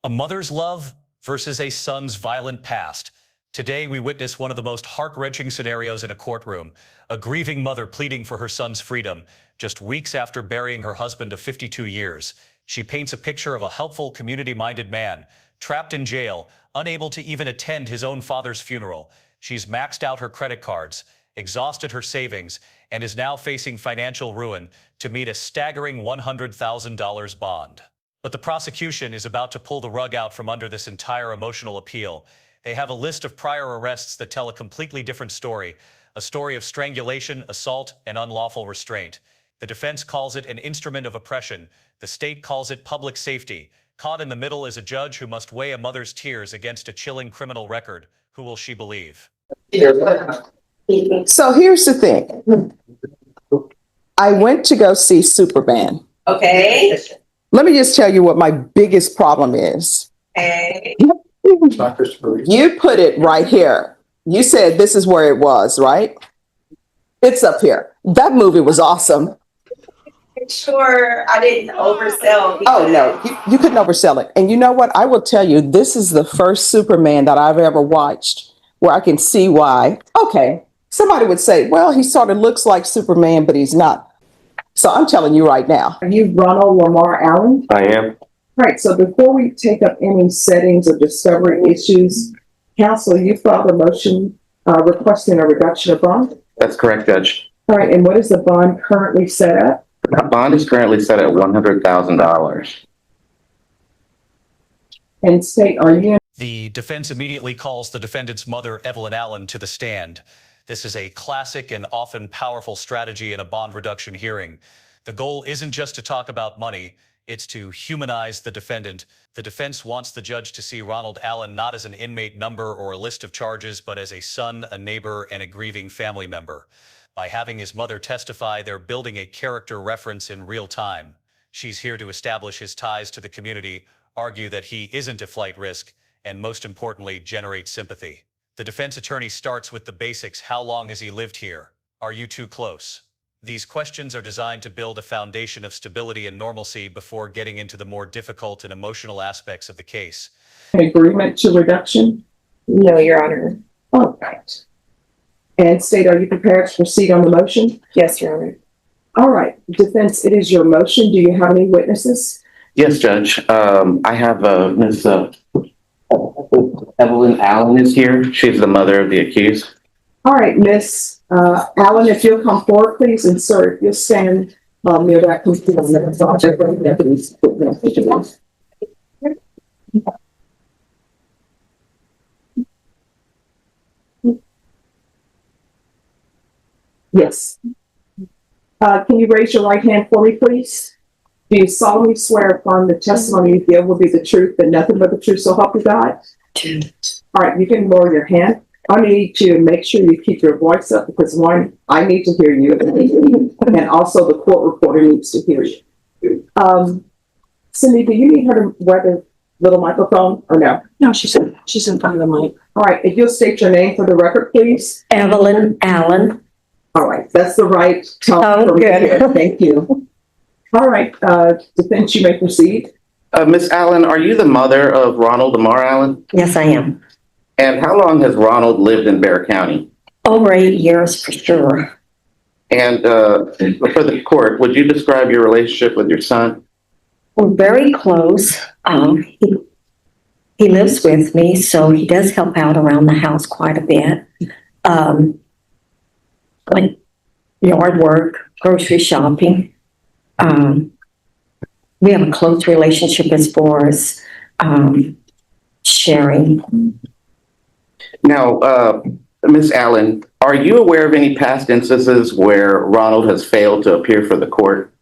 A mother's love versus a son's violent past. Today, we witness one of the most heart-wrenching scenarios in a courtroom. A grieving mother pleading for her son's freedom, just weeks after burying her husband of 52 years. She paints a picture of a helpful, community-minded man, trapped in jail, unable to even attend his own father's funeral. She's maxed out her credit cards, exhausted her savings, and is now facing financial ruin to meet a staggering $100,000 bond. But the prosecution is about to pull the rug out from under this entire emotional appeal. They have a list of prior arrests that tell a completely different story, a story of strangulation, assault, and unlawful restraint. The defense calls it an instrument of oppression. The state calls it public safety. Caught in the middle is a judge who must weigh a mother's tears against a chilling criminal record. Who will she believe? So here's the thing. I went to go see Superman. Okay. Let me just tell you what my biggest problem is. Okay. You put it right here. You said this is where it was, right? It's up here. That movie was awesome. Sure, I didn't oversell. Oh, no, you couldn't oversell it. And you know what? I will tell you, this is the first Superman that I've ever watched where I can see why. Okay, somebody would say, well, he sort of looks like Superman, but he's not. So I'm telling you right now. Are you Ronald Lamar Allen? I am. Right. So before we take up any settings or discovery issues, counsel, you filed a motion requesting a reduction of bond. That's correct, Judge. All right. And what is the bond currently set at? The bond is currently set at $100,000. And state, are you? The defense immediately calls the defendant's mother, Evelyn Allen, to the stand. This is a classic and often powerful strategy in a bond reduction hearing. The goal isn't just to talk about money, it's to humanize the defendant. The defense wants the judge to see Ronald Allen not as an inmate number or a list of charges, but as a son, a neighbor, and a grieving family member. By having his mother testify, they're building a character reference in real time. She's here to establish his ties to the community, argue that he isn't a flight risk, and most importantly, generate sympathy. The defense attorney starts with the basics. How long has he lived here? Are you too close? These questions are designed to build a foundation of stability and normalcy before getting into the more difficult and emotional aspects of the case. Agreement to reduction? No, Your Honor. All right. And state, are you prepared to proceed on the motion? Yes, Your Honor. All right. Defense, it is your motion. Do you have any witnesses? Yes, Judge. I have Ms. Evelyn Allen is here. She's the mother of the accused. All right, Miss Allen, if you'll come forward, please, and sir, if you'll stand near that computer. Yes. Can you raise your right hand for me, please? Do you solemnly swear upon the testimony you give will be the truth and nothing but the truth, so help you God? All right, you can lower your hand. I need to make sure you keep your voice up because one, I need to hear you, and also the court reporter needs to hear you. Cindy, do you need her to wear the little microphone or no? No, she's in front of the mic. All right, if you'll state your name for the record, please. Evelyn Allen. All right, that's the right tone. Oh, for me good. here. Thank you. All right, defense, you may proceed. Miss Allen, are you the mother of Ronald Lamar Allen? Yes, I am. And how long has Ronald lived in Bexar County? Over 8 years for sure. And for the court, would you describe your relationship with your son? We're very close. He lives with me, so he does help out around the house quite a bit. Like yard work, grocery shopping. We have a close relationship as far as sharing. Now, Miss Allen, are you aware of any past instances where Ronald has failed to appear for the court?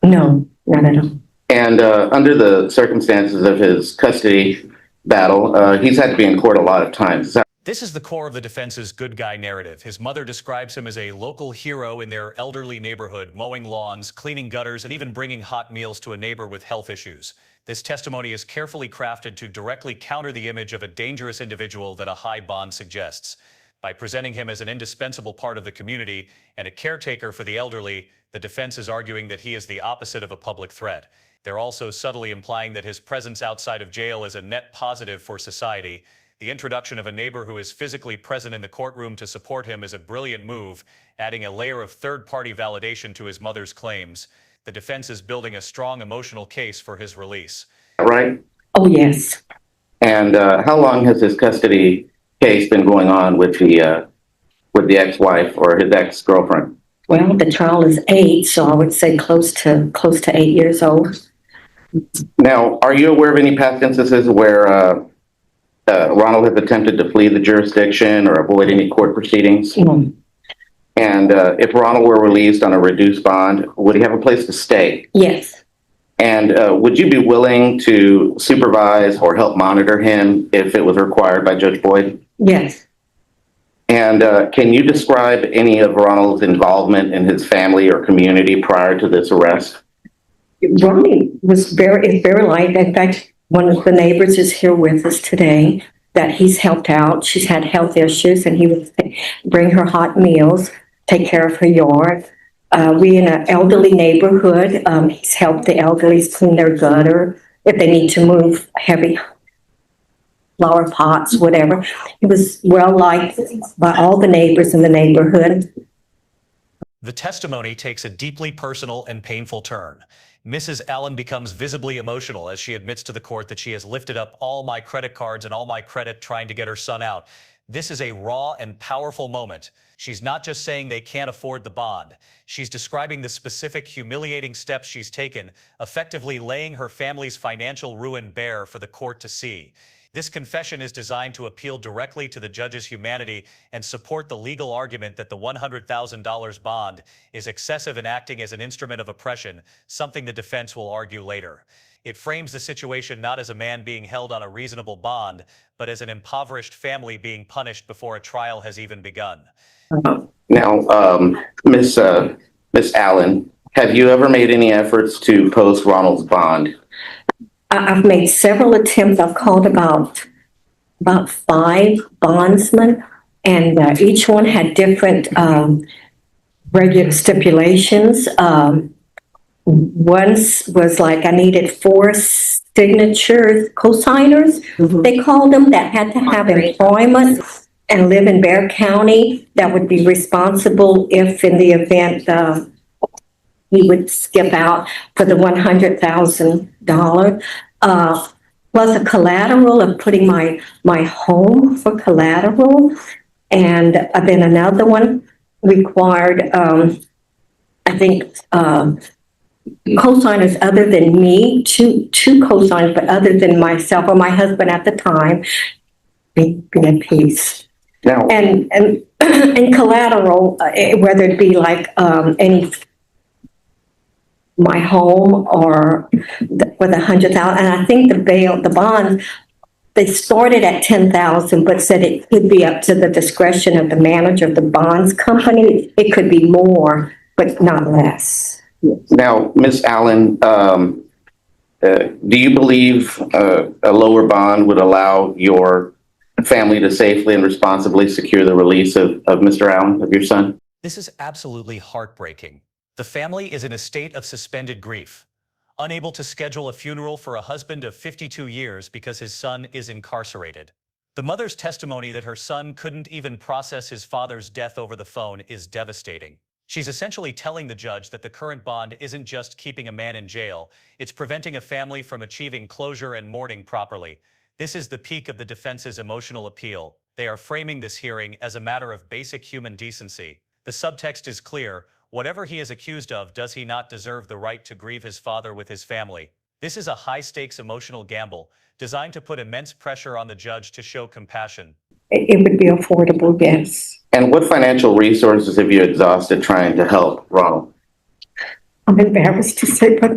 No, not at all. And under the circumstances of his custody battle, he's had to be in court a lot of times. This is the core of the defense's good guy narrative. His mother describes him as a local hero in their elderly neighborhood, mowing lawns, cleaning gutters, and even bringing hot meals to a neighbor with health issues. This testimony is carefully crafted to directly counter the image of a dangerous individual that a high bond suggests. By presenting him as an indispensable part of the community and a caretaker for the elderly, the defense is arguing that he is the opposite of a public threat. They're also subtly implying that his presence outside of jail is a net positive for society. The introduction of a neighbor who is physically present in the courtroom to support him is a brilliant move, adding a layer of third-party validation to his mother's claims. The defense is building a strong emotional case for his release. Right? Oh, yes. And how long has this custody case been going on with the ex-wife or his ex-girlfriend? Well, the trial is 8, so I would say close to 8 years old. Now, are you aware of any past instances where Ronald has attempted to flee the jurisdiction or avoid any court proceedings? Mm. And if Ronald were released on a reduced bond, would he have a place to stay? Yes. And would you be willing to supervise or help monitor him if it was required by Judge Boyd? Yes. And can you describe any of Ronald's involvement in his family or community prior to this arrest? Ronnie was very light. In fact, one of the neighbors is here with us today that he's helped out. She's had health issues, and he would bring her hot meals, take care of her yard. We in an elderly neighborhood. He's helped the elderly clean their gutter if they need to move heavy flower pots, whatever. He was well liked by all the neighbors in the neighborhood. The testimony takes a deeply personal and painful turn. Mrs. Allen becomes visibly emotional as she admits to the court that she has lifted up all my credit cards and all my credit trying to get her son out. This is a raw and powerful moment. She's not just saying they can't afford the bond. She's describing the specific humiliating steps she's taken, effectively laying her family's financial ruin bare for the court to see. This confession is designed to appeal directly to the judge's humanity and support the legal argument that the $100,000 bond is excessive and acting as an instrument of oppression, something the defense will argue later. It frames the situation not as a man being held on a reasonable bond, but as an impoverished family being punished before a trial has even begun. Now, Miss Allen, have you ever made any efforts to post Ronald's bond? I've made several attempts. I've called about 5 bondsmen, and each one had different regular stipulations. Once was like I needed 4 signatures, co-signers, they called them, that had to have employment and live in Bexar County, that would be responsible if in the event he would skip out for the $100,000, plus a collateral of putting my home for collateral. And then another one required, I think, co-signers other than me, two co-signers, but other than myself or my husband at the time, be at peace. Now, And collateral, whether it be like any my home or with $100,000, and I think the bonds, they started at $10,000, but said it could be up to the discretion of the manager of the bonds company. It could be more, but not less. now, Miss Allen, do you believe a lower bond would allow your family to safely and responsibly secure the release of Mr. Allen, of your son? This is absolutely heartbreaking. The family is in a state of suspended grief, unable to schedule a funeral for a husband of 52 years because his son is incarcerated. The mother's testimony that her son couldn't even process his father's death over the phone is devastating. She's essentially telling the judge that the current bond isn't just keeping a man in jail, it's preventing a family from achieving closure and mourning properly. This is the peak of the defense's emotional appeal. They are framing this hearing as a matter of basic human decency. The subtext is clear. Whatever he is accused of, does he not deserve the right to grieve his father with his family? This is a high-stakes emotional gamble designed to put immense pressure on the judge to show compassion. It would be affordable, yes. And what financial resources have you exhausted trying to help Ronald? I'm embarrassed to say, but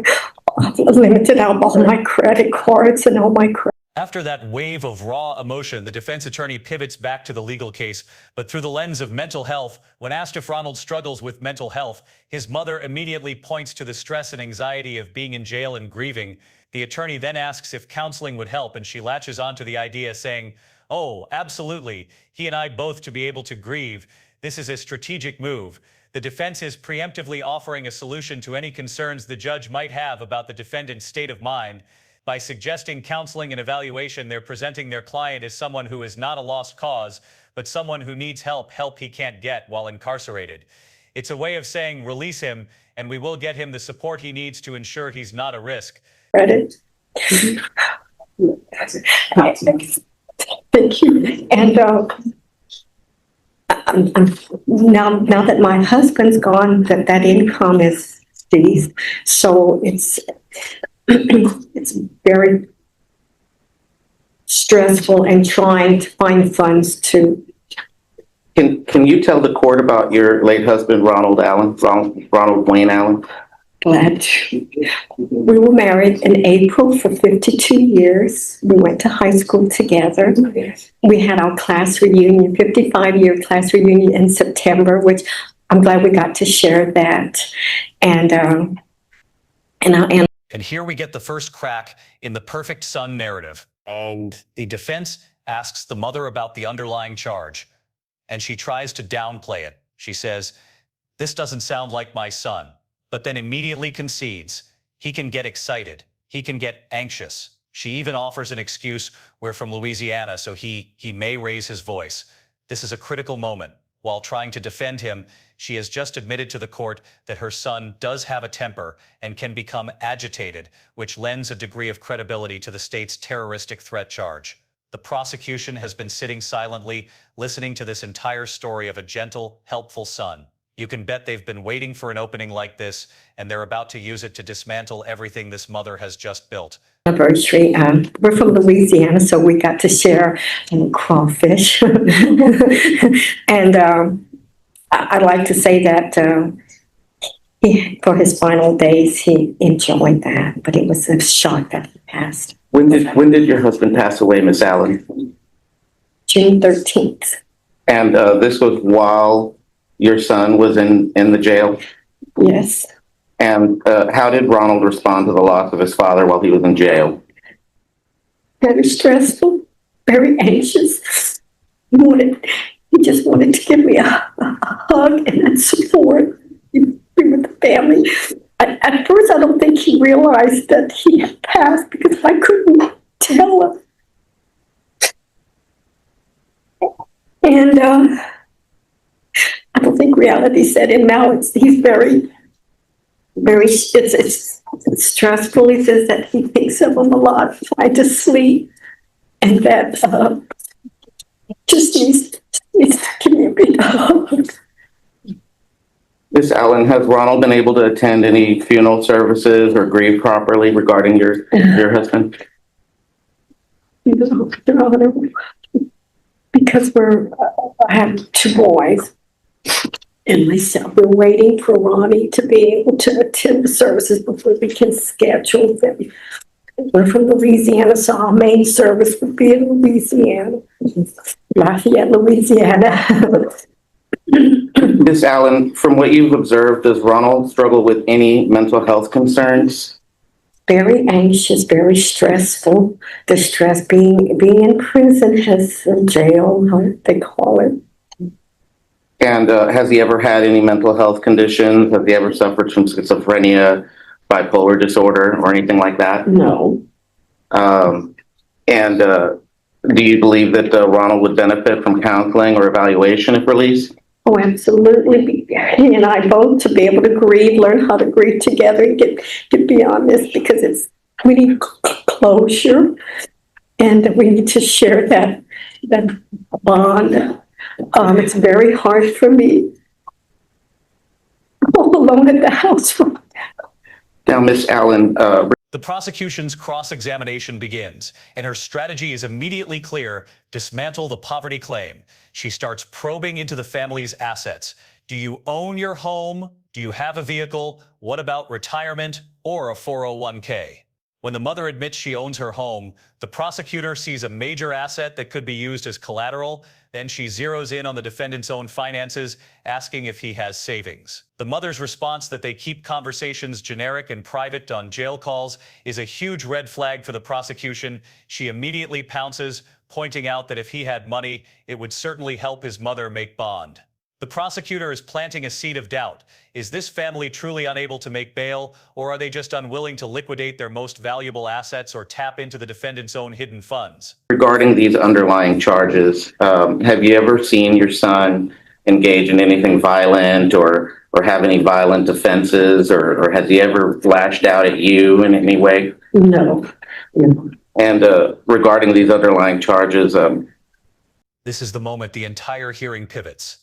I've limited out all my credit cards and all my credit. After that wave of raw emotion, the defense attorney pivots back to the legal case, but through the lens of mental health. When asked if Ronald struggles with mental health, his mother immediately points to the stress and anxiety of being in jail and grieving. The attorney then asks if counseling would help, and she latches onto the idea, saying, "Oh, absolutely. He and I both to be able to grieve. This is a strategic move." The defense is preemptively offering a solution to any concerns the judge might have about the defendant's state of mind. By suggesting counseling and evaluation, they're presenting their client as someone who is not a lost cause, but someone who needs help he can't get while incarcerated. It's a way of saying, release him, and we will get him the support he needs to ensure he's not a risk. Credit. Thank you. And now that my husband's gone, that income is ceased, so it's it's very stressful and trying to find funds to. Can you tell the court about your late husband, Ronald Wayne Allen? Glad to. We were married in April for 52 years. We went to high school together. We had our class reunion, 55-year class reunion in September, which I'm glad we got to share that. And here we get the first crack in the perfect son narrative. And the defense asks the mother about the underlying charge, and she tries to downplay it. She says, "This doesn't sound like my son," but then immediately concedes. He can get excited. He can get anxious. She even offers an excuse, "We're from Louisiana, so he may raise his voice." This is a critical moment. While trying to defend him, she has just admitted to the court that her son does have a temper and can become agitated, which lends a degree of credibility to the state's terroristic threat charge. The prosecution has been sitting silently, listening to this entire story of a gentle, helpful son. You can bet they've been waiting for an opening like this, and they're about to use it to dismantle everything this mother has just built. Anniversary. We're from Louisiana, so we got to share crawfish. And I'd like to say that for his final days, he enjoyed that, but it was a shock that he passed. When did your husband pass away, Miss Allen? June 13th. And this was while your son was in the jail? Yes. And how did Ronald respond to the loss of his father while he was in jail? Very stressful, very anxious. He just wanted to give me a hug and support, be with the family. At first, I don't think he realized that he had passed because I couldn't tell him. And I don't think reality set in now. He's very, it's stressful. He says that he thinks of him a lot, trying to sleep, and that just needs to give me a big hug. Miss Allen, has Ronald been able to attend any funeral services or grieve properly regarding your husband? Your Honor, because I have two boys and myself. We're waiting for Ronnie to be able to attend the services before we can schedule them. We're from Louisiana, so our main service would be in Louisiana, Lafayette, Louisiana. Miss Allen, from what you've observed, does Ronald struggle with any mental health concerns? Very anxious, very stressful. The stress being in prison, has jail, how they call it. And has he ever had any mental health conditions? Has he ever suffered from schizophrenia, bipolar disorder, or anything like that? No. And do you believe that Ronald would benefit from counseling or evaluation if released? Oh, absolutely. He and I both to be able to grieve, learn how to grieve together and get beyond this, because we need closure and we need to share that bond. It's very hard for me all alone at the house. Now, Miss Allen, the prosecution's cross-examination begins, and her strategy is immediately clear: dismantle the poverty claim. She starts probing into the family's assets. Do you own your home? Do you have a vehicle? What about retirement or a 401k? When the mother admits she owns her home, the prosecutor sees a major asset that could be used as collateral. Then she zeroes in on the defendant's own finances, asking if he has savings. The mother's response that they keep conversations generic and private on jail calls is a huge red flag for the prosecution. She immediately pounces, pointing out that if he had money, it would certainly help his mother make bond. The prosecutor is planting a seed of doubt. Is this family truly unable to make bail, or are they just unwilling to liquidate their most valuable assets or tap into the defendant's own hidden funds? Regarding these underlying charges, have you ever seen your son engage in anything violent or have any violent offenses, or has he ever lashed out at you in any way? No. And regarding these underlying charges, This is the moment the entire hearing pivots.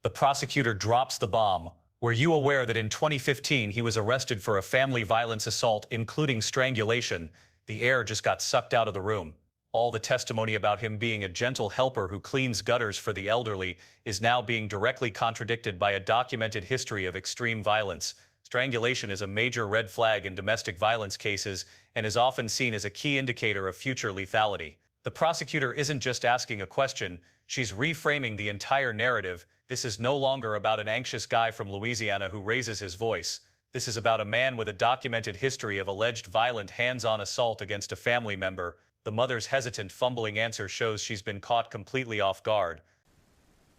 The prosecutor drops the bomb. Were you aware that in 2015 he was arrested for a family violence assault, including strangulation? The air just got sucked out of the room. All the testimony about him being a gentle helper who cleans gutters for the elderly is now being directly contradicted by a documented history of extreme violence. Strangulation is a major red flag in domestic violence cases and is often seen as a key indicator of future lethality. The prosecutor isn't just asking a question, she's reframing the entire narrative. This is no longer about an anxious guy from Louisiana who raises his voice. This is about a man with a documented history of alleged violent hands-on assault against a family member. The mother's hesitant, fumbling answer shows she's been caught completely off guard.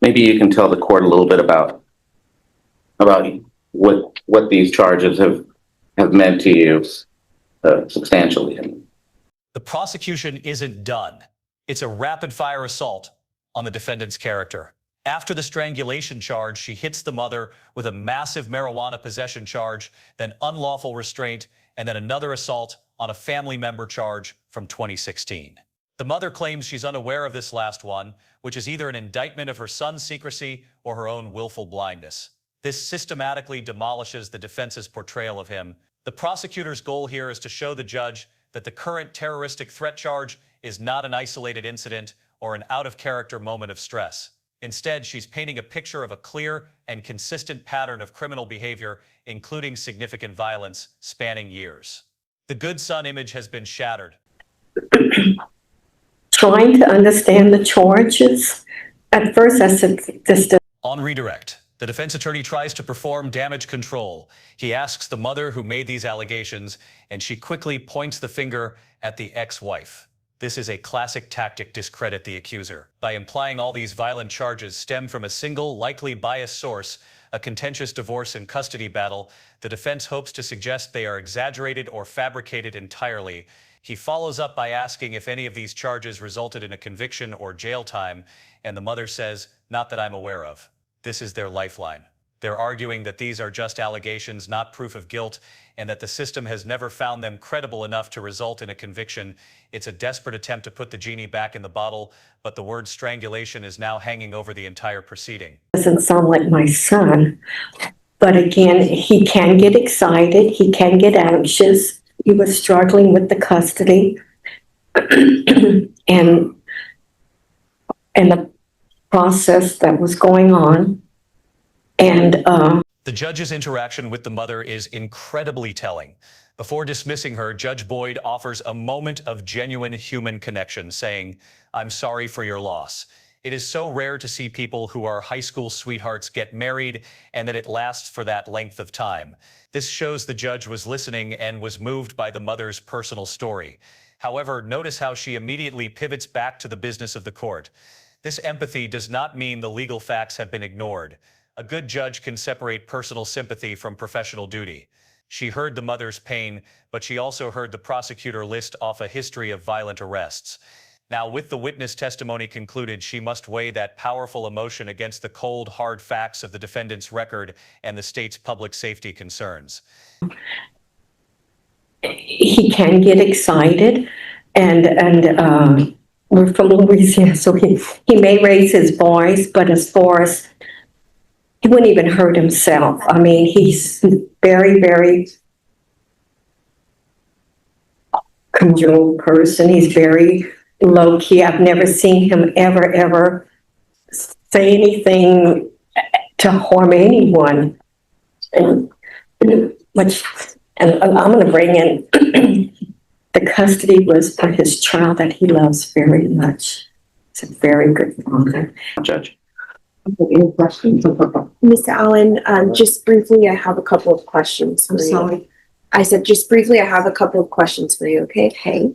maybe you can tell the court a little bit about what these charges have meant to you substantially. The prosecution isn't done. It's a rapid-fire assault on the defendant's character. After the strangulation charge, she hits the mother with a massive marijuana possession charge, then unlawful restraint, and then another assault on a family member charge from 2016. The mother claims she's unaware of this last one, which is either an indictment of her son's secrecy or her own willful blindness. This systematically demolishes the defense's portrayal of him. The prosecutor's goal here is to show the judge that the current terroristic threat charge is not an isolated incident or an out-of-character moment of stress. Instead, she's painting a picture of a clear and consistent pattern of criminal behavior, including significant violence spanning years. The good son image has been shattered. Trying to understand the charges. At first, I said, this does. On redirect, the defense attorney tries to perform damage control. He asks the mother who made these allegations, and she quickly points the finger at the ex-wife. This is a classic tactic to discredit the accuser. By implying all these violent charges stem from a single, likely biased source, a contentious divorce and custody battle, the defense hopes to suggest they are exaggerated or fabricated entirely. He follows up by asking if any of these charges resulted in a conviction or jail time, and the mother says, "Not that I'm aware of." This is their lifeline. They're arguing that these are just allegations, not proof of guilt, and that the system has never found them credible enough to result in a conviction. It's a desperate attempt to put the genie back in the bottle, but the word strangulation is now hanging over the entire proceeding. Doesn't sound like my son. But again, he can get excited. He can get anxious. He was struggling with the custody and the process that was going on. And the judge's interaction with the mother is incredibly telling. Before dismissing her, Judge Boyd offers a moment of genuine human connection, saying, "I'm sorry for your loss. It is so rare to see people who are high school sweethearts get married and that it lasts for that length of time." This shows the judge was listening and was moved by the mother's personal story. However, notice how she immediately pivots back to the business of the court. This empathy does not mean the legal facts have been ignored. A good judge can separate personal sympathy from professional duty. She heard the mother's pain, but she also heard the prosecutor list off a history of violent arrests. Now, with the witness testimony concluded, she must weigh that powerful emotion against the cold, hard facts of the defendant's record and the state's public safety concerns. he can get excited, and we're from Louisiana, so he may raise his voice, but as far as he wouldn't even hurt himself. I mean, he's very, very controlled person. He's very low key. I've never seen him ever say anything to harm anyone. And I'm going to bring in the custody was for his child that he loves very much. He's a very good father. Judge. Any questions? Mr. Allen, just briefly, I have a couple of questions for I'm you. sorry. I said, just briefly, I have a couple of questions for you, okay? Okay.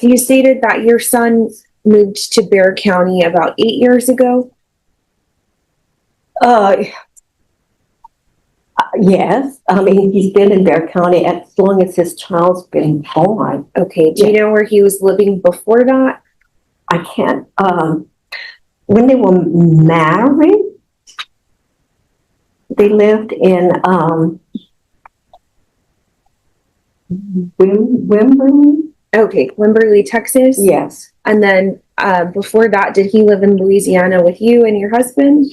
You stated that your son moved to Bexar County about 8 years ago. Uh, yes, I mean, he's been in Bear County as long as his child's been born. Okay, do you know where he was living before that? I can't, when they were married, they lived in, Wimberley? Okay, Wimberley, Texas? Yes. And then, before that, did he live in Louisiana with you and your husband?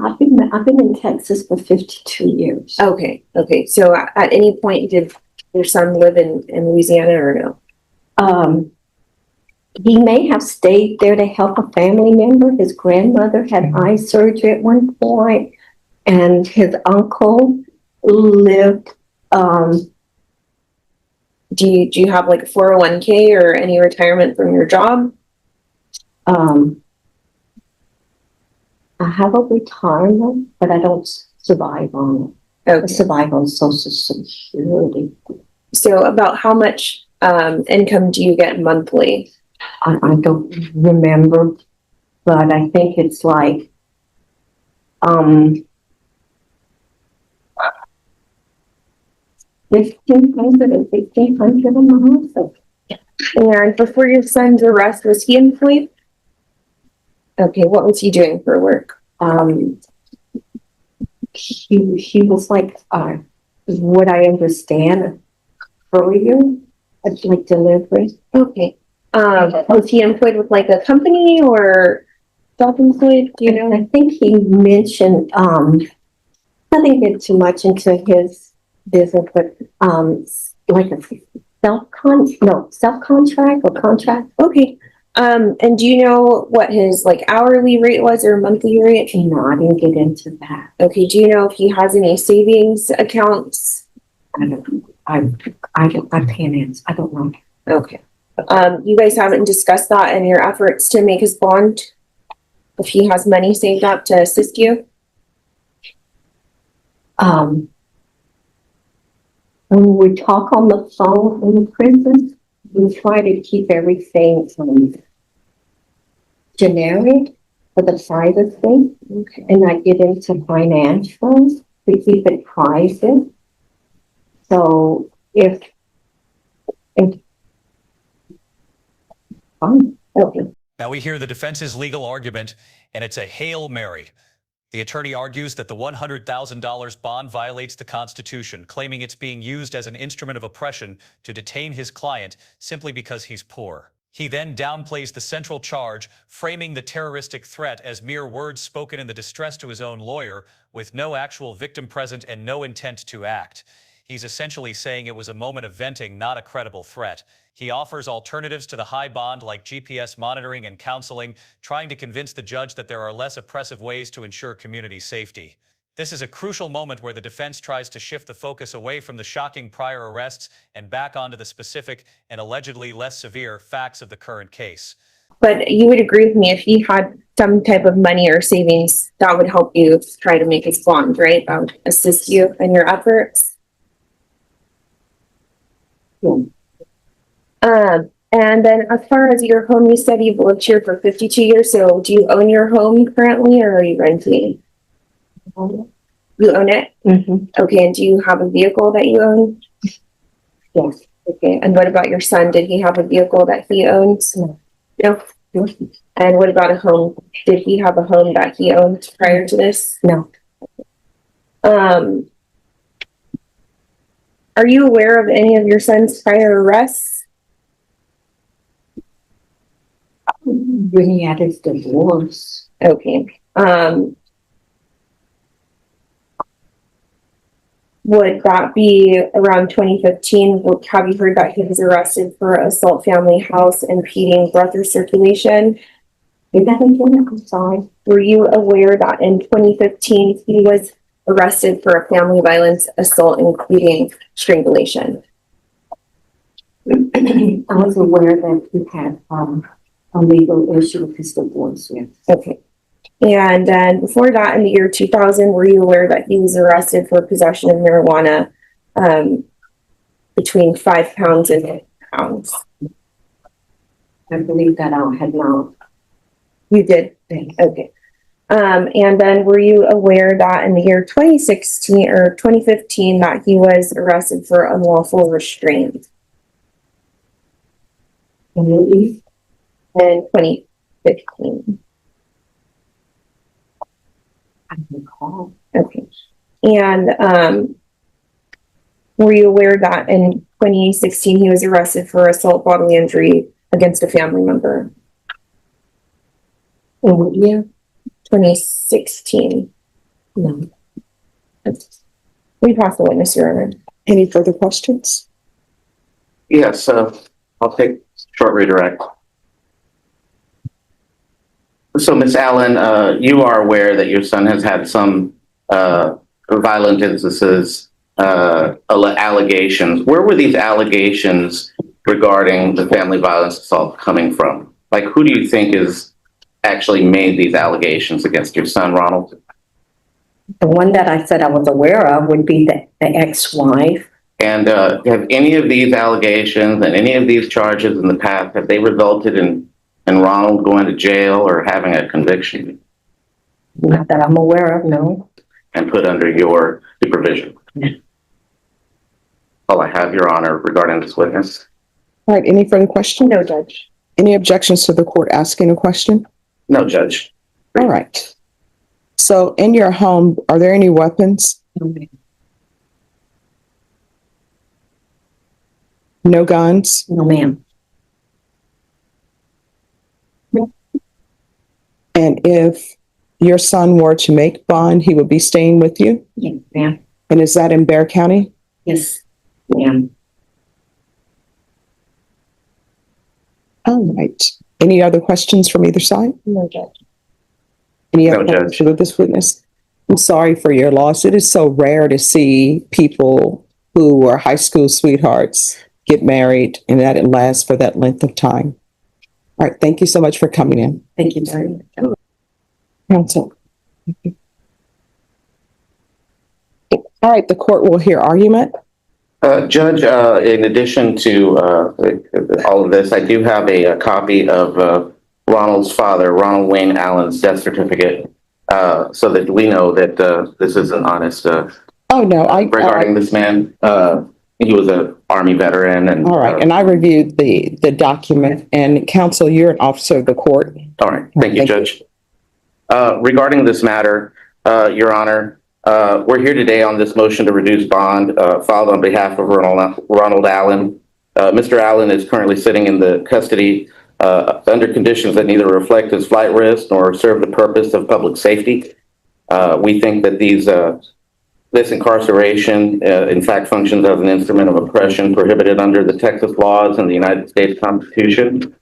I've been in Texas for 52 years. Okay, okay. So at any point, did your son live in Louisiana or no? He may have stayed there to help a family member. His grandmother had eye surgery at one point, and his uncle lived, Do you have like a 401k or any retirement from your job? I have a retirement, but I don't survive on it. I Okay. survive on Social Security. So about how much income do you get monthly? I don't remember, but I think it's like, 1,500 or 1,500 a month. And before your son's arrest, was he employed? Okay, what was he doing for work? He was like, what I understand, courier, like delivery. Okay. Was he employed with like a company or self-employed? Do you know? I think he mentioned, I didn't get too much into his business, but, like a self-contract or contract. Okay. And do you know what his like hourly rate was or monthly rate? No, I didn't get into that. Okay. Do you know if he has any savings accounts? I can't answer. I don't know. Okay. You guys haven't discussed that in your efforts to make his bond? If he has money saved up to assist you? When we talk on the phone in the prison, we try to keep everything generic for the privacy. Okay. And I get into financials to keep it private. So if Okay. Now we hear the defense's legal argument, and it's a Hail Mary. The attorney argues that the $100,000 bond violates the Constitution, claiming it's being used as an instrument of oppression to detain his client simply because he's poor. He then downplays the central charge, framing the terroristic threat as mere words spoken in the distress to his own lawyer, with no actual victim present and no intent to act. He's essentially saying it was a moment of venting, not a credible threat. He offers alternatives to the high bond like GPS monitoring and counseling, trying to convince the judge that there are less oppressive ways to ensure community safety. This is a crucial moment where the defense tries to shift the focus away from the shocking prior arrests and back onto the specific and allegedly less severe facts of the current case. But you would agree with me if he had some type of money or savings, that would help you try to make his bond, right? That would assist you in your efforts. And then as far as your home, you said you've lived here for 52 years. So do you own your home currently or are you renting? You own it? Mm-hmm. Okay. And do you have a vehicle that you own? Yes. Okay. And what about your son? Did he have a vehicle that he owns? No. No. And what about a home? Did he have a home that he owned prior to this? No. Are you aware of any of your son's prior arrests? When he had his divorce. Okay. Would that be around 2015? Have you heard that he was arrested for assault, family, house, impeding breath or circulation? Is that again? I'm sorry. Were you aware that in 2015 he was arrested for a family violence assault, including strangulation? I was aware that he had a legal issue with his divorce. Yes. Okay. And then before that, in the year 2000, were you aware that he was arrested for possession of marijuana between 5 pounds and 8 pounds? I believe that I had not. You did? Okay. And then were you aware that in the year 2016 or 2015 that he was arrested for unlawful restraint? In 2015. I recall. Okay. And were you aware that in 2016 he was arrested for assault bodily injury against a family member? In what year? 2016. No. We pass the witness, Your Honor. Any further questions? Yes, I'll take short redirect. So, Ms. Allen, you are aware that your son has had some violent instances, allegations. Where were these allegations regarding the family violence assault coming from? Like, who do you think is actually made these allegations against your son, Ronald? The one that I said I was aware of would be the ex-wife. And have any of these allegations and any of these charges in the past, have they resulted in Ronald going to jail or having a conviction Not that I'm aware of, no. and put under your supervision? All I have, Your Honor, regarding this witness. All right, any further questions? No, Judge. Any objections to the court asking a question? No, Judge. All right. So in your home, are there any weapons? No, ma'am. No guns? No, ma'am. And if your son were to make bond, he would be staying with you? Yes, ma'am. And is that in Bear County? Yes, ma'am. All right. Any other questions from either side? No, Judge. Any No, other Judge. questions with this witness? I'm sorry for your loss. It is so rare to see people who are high school sweethearts get married and that it lasts for that length of time. All right. Thank you so much for coming in. Thank you very much. Counsel. All right. The court will hear argument. Judge, in addition to all of this, I do have a copy of Ronald's father, Ronald Wayne Allen's death certificate, so that we know that this is an honest Oh, no. regarding this man. He was an Army veteran. And All right. And I reviewed the document, and counsel, you're an officer of the court. all right. Thank you, Judge. Regarding this matter, Your Honor, we're here today on this motion to reduce bond filed on behalf of Ronald Allen. Mr. Allen is currently sitting in the custody under conditions that neither reflect his flight risk nor serve the purpose of public safety. We think that this incarceration, in fact, functions as an instrument of oppression prohibited under the Texas laws and the United States Constitution.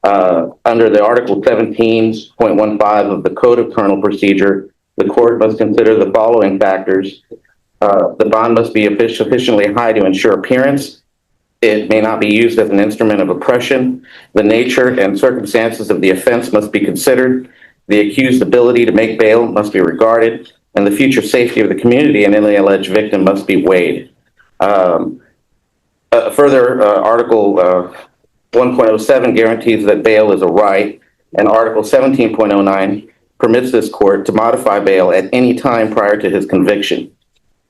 Under the Article 17.15 of the Code of Criminal Procedure, the court must consider the following factors. The bond must be sufficiently high to ensure appearance. It may not be used as an instrument of oppression. The nature and circumstances of the offense must be considered. The accused's ability to make bail must be regarded, and the future safety of the community and any alleged victim must be weighed. Further, Article 1.07 guarantees that bail is a right, and Article 17.09 permits this court to modify bail at any time prior to his conviction.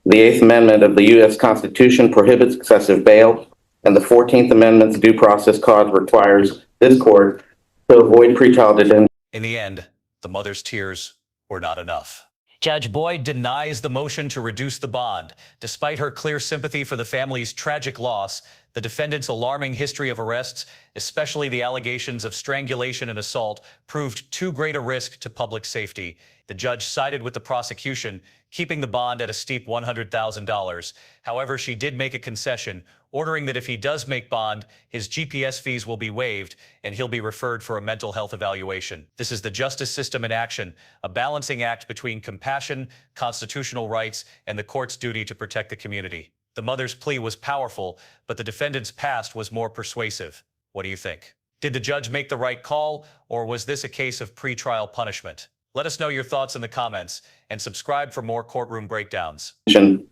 The 8th Amendment of the U.S. Constitution prohibits excessive bail, and the 14th Amendment's due process clause requires this court to avoid pretrial detention. In the end, the mother's tears were not enough. Judge Boyd denies the motion to reduce the bond. Despite her clear sympathy for the family's tragic loss, the defendant's alarming history of arrests, especially the allegations of strangulation and assault, proved too great a risk to public safety. The judge sided with the prosecution, keeping the bond at a steep $100,000. However, she did make a concession, ordering that if he does make bond, his GPS fees will be waived and he'll be referred for a mental health evaluation. This is the justice system in action, a balancing act between compassion, constitutional rights, and the court's duty to protect the community. The mother's plea was powerful, but the defendant's past was more persuasive. What do you think? Did the judge make the right call, or was this a case of pretrial punishment? Let us know your thoughts in the comments and subscribe for more courtroom breakdowns.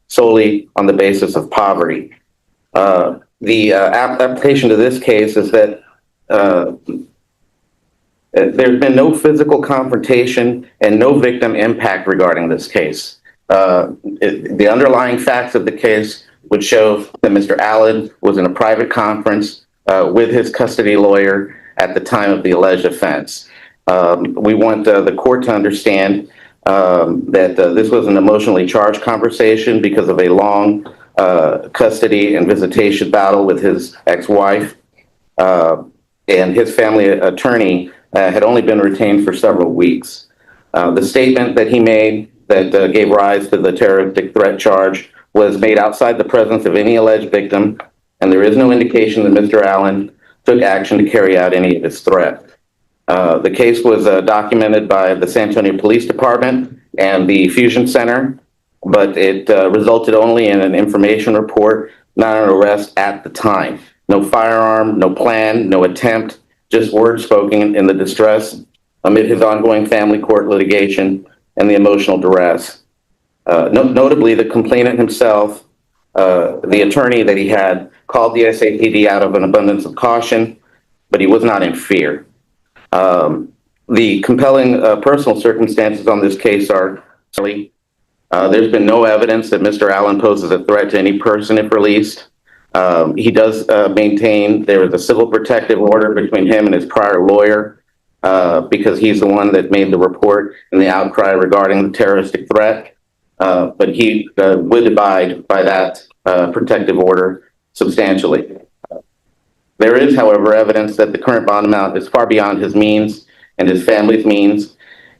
Solely on the basis of poverty. The application to this case is that There's been no physical confrontation and no victim impact regarding this case. The underlying facts of the case would show that Mr. Allen was in a private conference with his custody lawyer at the time of the alleged offense. We want the court to understand that this was an emotionally charged conversation because of a long custody and visitation battle with his ex-wife, and his family attorney had only been retained for several weeks. The statement that he made that gave rise to the terroristic threat charge was made outside the presence of any alleged victim, and there is no indication that Mr. Allen took action to carry out any of his threat. The case was documented by the San Antonio Police Department and the Fusion Center, but it resulted only in an information report, not an arrest at the time. No firearm, no plan, no attempt, just words spoken in the distress amid his ongoing family court litigation and the emotional duress. Notably, the complainant himself, the attorney that he had, called the SAPD out of an abundance of caution, but he was not in fear. The compelling personal circumstances on this case are there's been no evidence that Mr. Allen poses a threat to any person if released. He does maintain there is a civil protective order between him and his prior lawyer because he's the one that made the report and the outcry regarding the terroristic threat. But he would abide by that protective order substantially. There is, however, evidence that the current bond amount is far beyond his means and his family's means,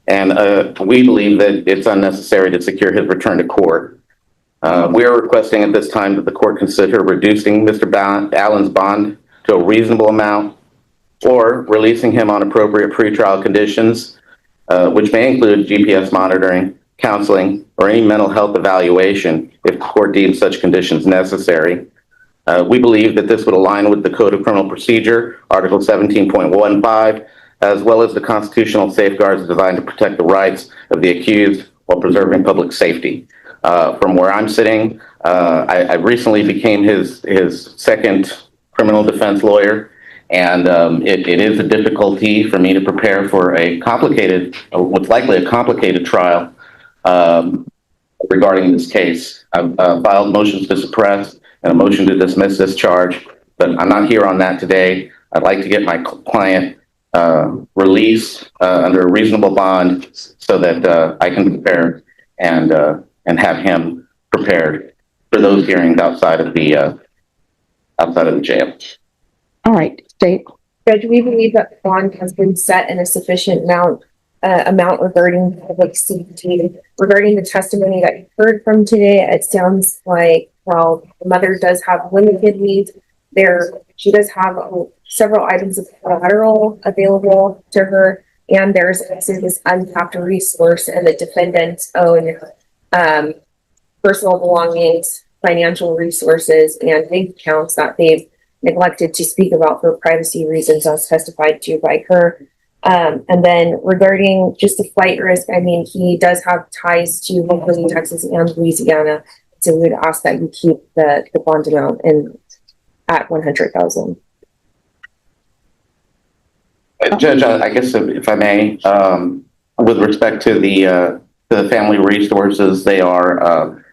and we believe that it's unnecessary to secure his return to court. We are requesting at this time that the court consider reducing Mr. Allen's bond to a reasonable amount or releasing him on appropriate pretrial conditions, which may include GPS monitoring, counseling, or any mental health evaluation if the court deems such conditions necessary. We believe that this would align with the Code of Criminal Procedure, Article 17.15, as well as the constitutional safeguards designed to protect the rights of the accused while preserving public safety. From where I'm sitting, I recently became his second criminal defense lawyer, and it is a difficulty for me to prepare for a complicated, what's likely a complicated trial regarding this case. I've filed motions to suppress and a motion to dismiss this charge, but I'm not here on that today. I'd like to get my client released under a reasonable bond so that I can prepare and have him prepared for those hearings outside of the jail. All right, State. Judge, we believe that the bond has been set in a sufficient amount regarding public safety. Regarding the testimony that you heard from today, it sounds like, well, the mother does have limited needs. She does have several items of collateral available to her, and there's also this untapped resource and the defendant's own personal belongings, financial resources, and bank accounts that they've neglected to speak about for privacy reasons, as testified to by her. And then regarding just the flight risk, I mean, he does have ties to locally Texas and Louisiana, so we would ask that you keep the bond amount at $100,000. Judge, I guess if I may, with respect to the family resources, they are.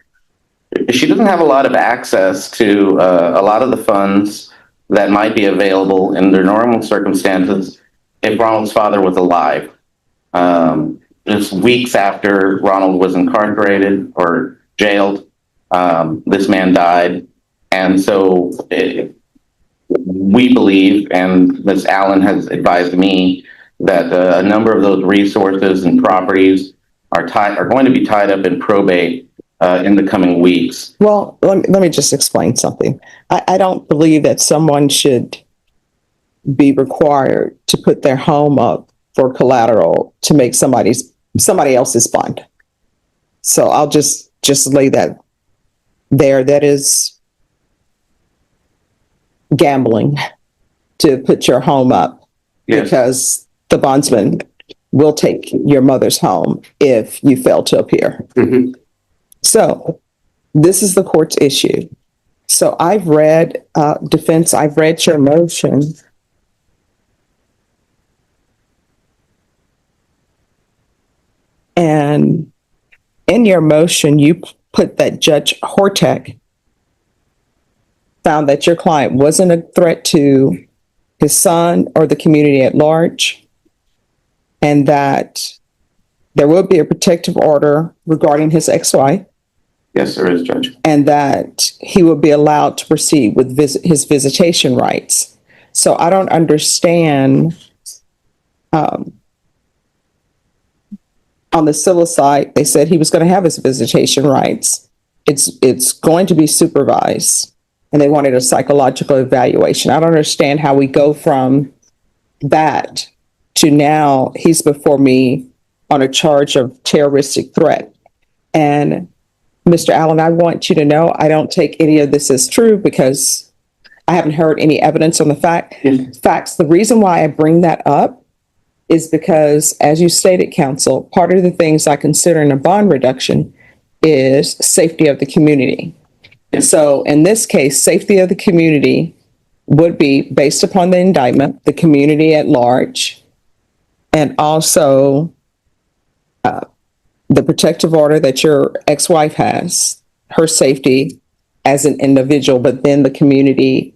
She doesn't have a lot of access to a lot of the funds that might be available in their normal circumstances if Ronald's father was alive. Just weeks after Ronald was incarcerated or jailed, this man died. And so we believe, and Ms. Allen has advised me, that a number of those resources and properties are going to be tied up in probate in the coming weeks. Well, let me just explain something. I don't believe that someone should be required to put their home up for collateral to make somebody else's bond. So I'll just lay that there. That is gambling to put your home up. Yes. Because the bondsman will take your mother's home if you fail to appear. Mm-hmm. So this is the court's issue. So I've read defense, I've read your motion. And in your motion, you put that Judge Hortek found that your client wasn't a threat to his son or the community at large, and that there will be a protective order regarding his ex-wife, Yes, there is, Judge. and that he will be allowed to proceed with his visitation rights. So I don't understand, on the civil side, they said he was going to have his visitation rights. It's going to be supervised, and they wanted a psychological evaluation. I don't understand how we go from that to now he's before me on a charge of terroristic threat. And Mr. Allen, I want you to know I don't take any of this as true because I haven't heard any evidence on the facts. The reason why I bring that up is because, as you stated, counsel, part of the things I consider in a bond reduction is safety of the community. So in this case, safety of the community would be based upon the indictment, the community at large, and also the protective order that your ex-wife has, her safety as an individual, but then the community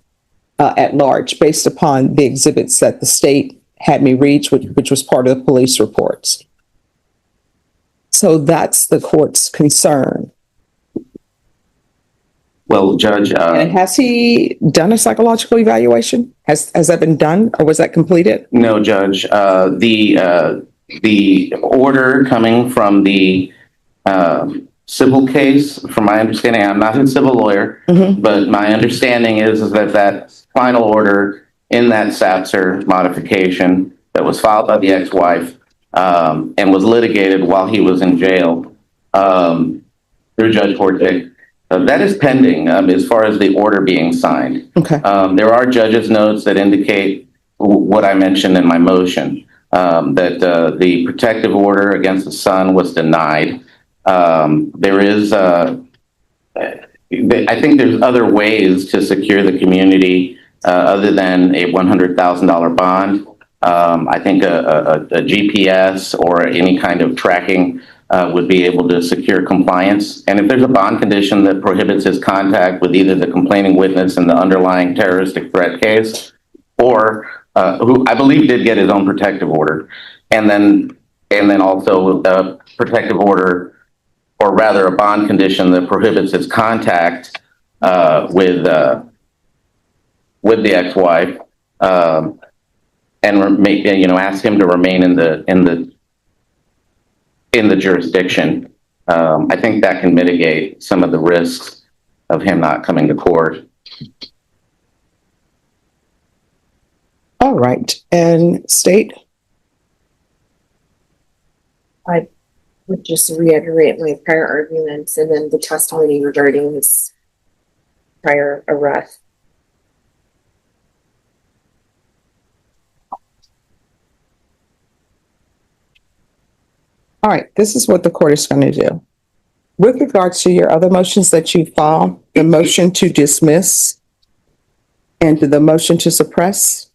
at large, based upon the exhibits that the state had me read, which was part of the police reports. So that's the court's concern. Well, Judge, And has he done a psychological evaluation? Has that been done, or was that completed? no, Judge, the order coming from the civil case, from my understanding, I'm not a civil lawyer, but my understanding is that that final order in that Satzer modification that was filed by the ex-wife and was litigated while he was in jail through Judge Hortek, that is pending as far as the order being signed. Okay. There are judge's notes that indicate what I mentioned in my motion, that the protective order against the son was denied. There is, I think there's other ways to secure the community other than a $100,000 bond. I think a GPS or any kind of tracking would be able to secure compliance. And if there's a bond condition that prohibits his contact with either the complaining witness in the underlying terroristic threat case, or who I believe did get his own protective order, and then also a protective order, or rather a bond condition that prohibits his contact with the ex-wife, and ask him to remain in the jurisdiction. I think that can mitigate some of the risks of him not coming to court. All right. And state? I would just reiterate my prior arguments and then the testimony regarding his prior arrest. All right, this is what the court is going to do. With regards to your other motions that you filed, the motion to dismiss and the motion to suppress,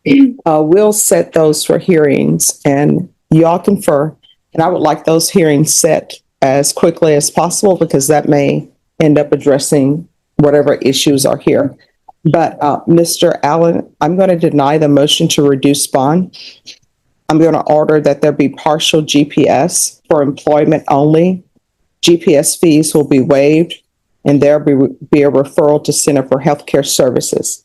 we'll set those for hearings and y'all confer. And I would like those hearings set as quickly as possible because that may end up addressing whatever issues are here. But Mr. Allen, I'm going to deny the motion to reduce bond. I'm going to order that there be partial GPS for employment only. GPS fees will be waived, and there will be a referral to Center for Healthcare Services.